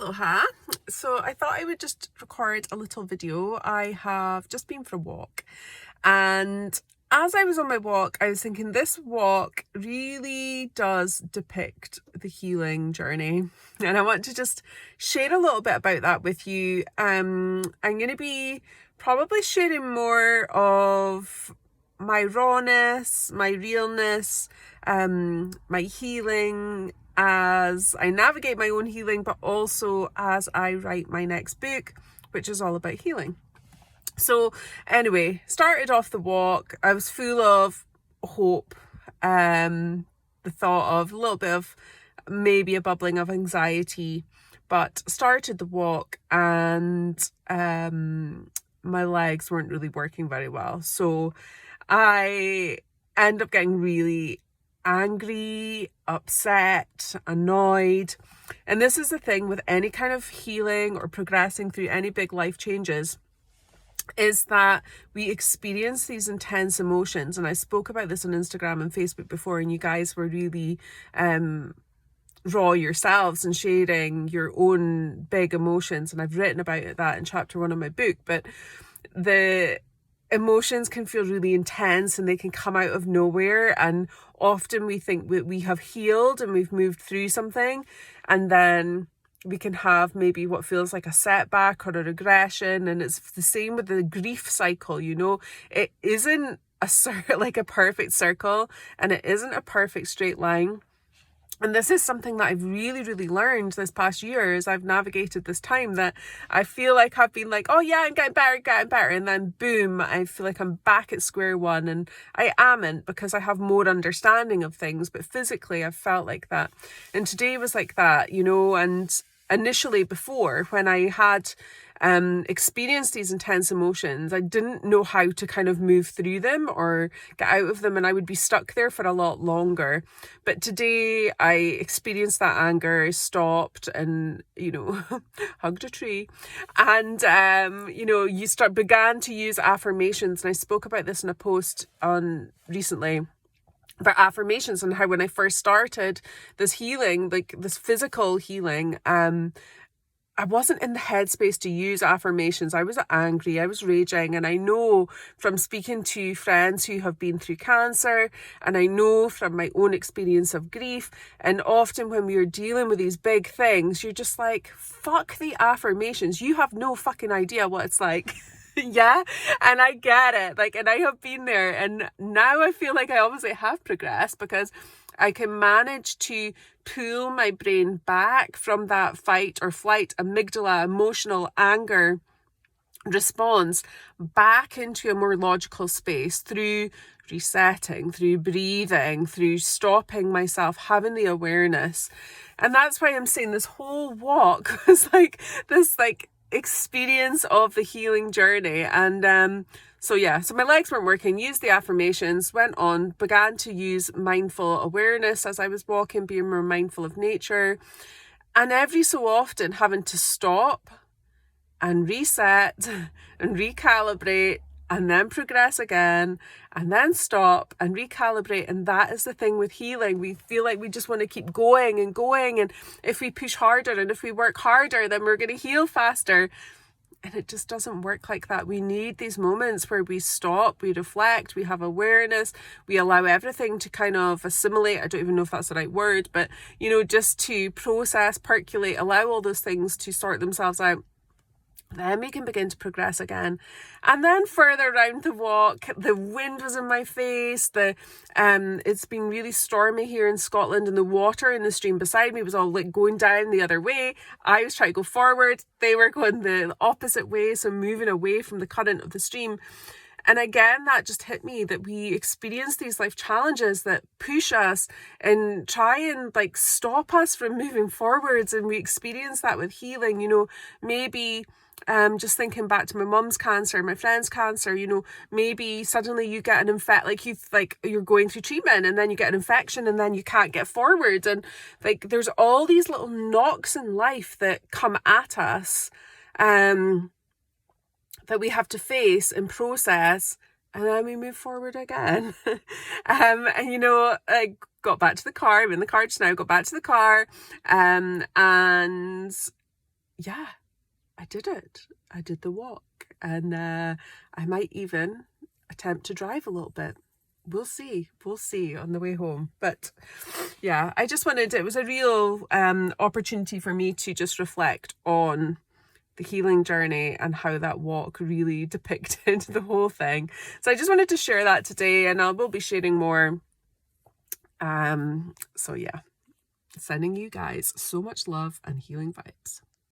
Aloha. So I thought I would just record a little video. I have just been for a walk, and as I was on my walk, I was thinking this walk really does depict the healing journey, and I want to just share a little bit about that with you. I'm going to be probably sharing more of my rawness, my realness, my healing as I navigate my own healing, but also as I write my next book, which is all about healing. So anyway, started off the walk. I was full of hope, the thought of a little bit of maybe a bubbling of anxiety, but started the walk and my legs weren't really working very well. So I end up getting really angry, upset, annoyed. And this is the thing with any kind of healing or progressing through any big life changes, is that we experience these intense emotions. And I spoke about this on Instagram and Facebook before, and you guys were really raw yourselves and sharing your own big emotions. And I've written about that in chapter 1 of my book. But the emotions can feel really intense and they can come out of nowhere, and often we think we have healed and we've moved through something, and then we can have maybe what feels like a setback or a regression. And it's the same with the grief cycle. It isn't like a perfect circle, and it isn't a perfect straight line. And this is something that I've really learned this past year as I've navigated this time, that I feel like I've been like, oh yeah, I'm getting better. And then boom, I feel like I'm back at square one. And I amn't, because I have more understanding of things, but physically I've felt like that. And today was like that, and initially before, when I had experienced these intense emotions, I didn't know how to kind of move through them or get out of them, and I would be stuck there for a lot longer. But today I experienced that anger, stopped, and hugged a tree, and began to use affirmations. And I spoke about this in a post on recently about affirmations, and how when I first started this healing, like this physical healing, I wasn't in the headspace to use affirmations. I was angry, I was raging. And I know from speaking to friends who have been through cancer, and I know from my own experience of grief, and often when we are dealing with these big things, you're just like, fuck the affirmations. You have no fucking idea what it's like. Yeah, and I get it. And I have been there, and now I feel like I obviously have progressed, because I can manage to pull my brain back from that fight or flight, amygdala, emotional anger response, back into a more logical space through resetting, through breathing, through stopping myself, having the awareness. And that's why I'm saying this whole walk was like this experience of the healing journey. And so my legs weren't working, used the affirmations, went on, began to use mindful awareness as I was walking, being more mindful of nature, and every so often having to stop and reset and recalibrate, and then progress again, and then stop and recalibrate. And that is the thing with healing. We feel like we just want to keep going, and if we push harder and if we work harder, then we're going to heal faster. And it just doesn't work like that. We need these moments where we stop, we reflect, we have awareness, we allow everything to kind of assimilate. I don't even know if that's the right word, but just to process, percolate, allow all those things to sort themselves out. Then we can begin to progress again. And then further around the walk, the wind was in my face. It's been really stormy here in Scotland, and the water in the stream beside me was all going down the other way. I was trying to go forward. They were going the opposite way, so moving away from the current of the stream. And again, that just hit me, that we experience these life challenges that push us and try and stop us from moving forwards. And we experience that with healing, maybe just thinking back to my mum's cancer, my friend's cancer, maybe suddenly you get an you're going through treatment, and then you get an infection, and then you can't get forward. And there's all these little knocks in life that come at us, that we have to face and process, and then we move forward again. I got back to the car. I'm in the car just now. Got back to the car, and yeah, I did it. I did the walk, and I might even attempt to drive a little bit. We'll see on the way home. But yeah, I just wanted, it was a real opportunity for me to just reflect on the healing journey and how that walk really depicted the whole thing. So I just wanted to share that today, and I will be sharing more. So yeah, sending you guys so much love and healing vibes.